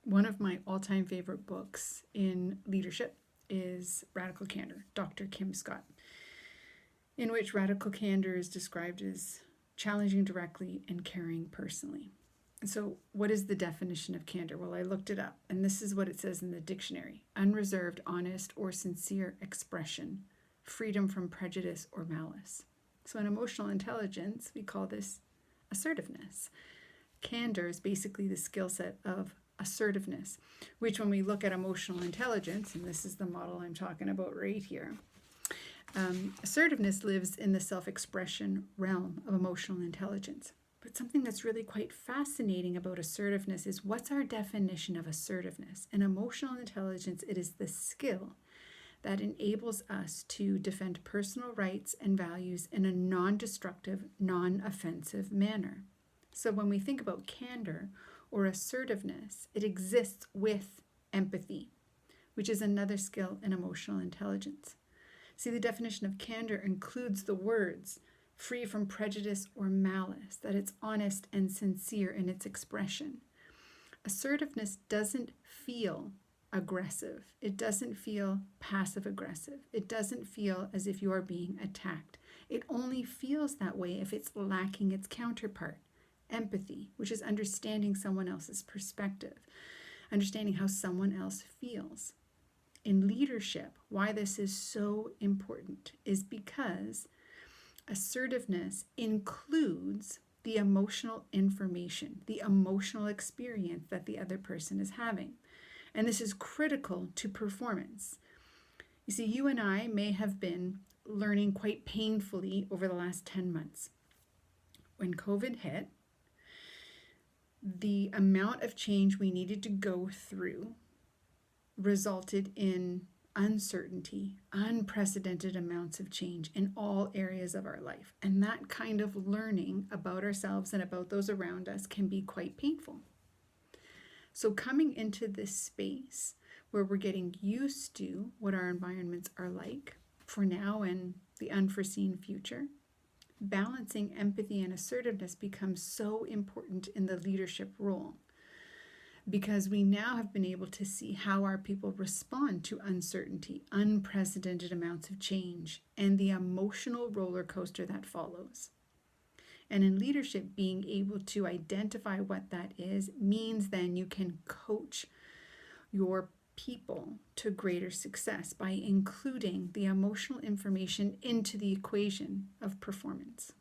One of my all-time favorite books in leadership is Radical Candor, Dr. Kim Scott, in which radical candor is described as challenging directly and caring personally. And so, what is the definition of candor? Well, I looked it up, and this is what it says in the dictionary: unreserved, honest, or sincere expression, freedom from prejudice or malice. So, in emotional intelligence, we call this assertiveness. Candor is basically the skill set of assertiveness, which when we look at emotional intelligence, and this is the model I'm talking about right here, assertiveness lives in the self-expression realm of emotional intelligence. But something that's really quite fascinating about assertiveness is, what's our definition of assertiveness? In emotional intelligence, it is the skill that enables us to defend personal rights and values in a non-destructive, non-offensive manner. So when we think about candor or assertiveness, it exists with empathy, which is another skill in emotional intelligence. See, the definition of candor includes the words free from prejudice or malice, that it's honest and sincere in its expression. Assertiveness doesn't feel aggressive. It doesn't feel passive aggressive. It doesn't feel as if you are being attacked. It only feels that way if it's lacking its counterpart, empathy, which is understanding someone else's perspective, understanding how someone else feels. In leadership, why this is so important is because assertiveness includes the emotional information, the emotional experience that the other person is having. And this is critical to performance. You see, you and I may have been learning quite painfully over the last 10 months. When COVID hit, the amount of change we needed to go through resulted in uncertainty, unprecedented amounts of change in all areas of our life. And that kind of learning about ourselves and about those around us can be quite painful. So coming into this space where we're getting used to what our environments are like for now and the unforeseen future, balancing empathy and assertiveness becomes so important in the leadership role, because we now have been able to see how our people respond to uncertainty, unprecedented amounts of change, and the emotional roller coaster that follows. And in leadership, being able to identify what that is means then you can coach your people to greater success by including the emotional information into the equation of performance.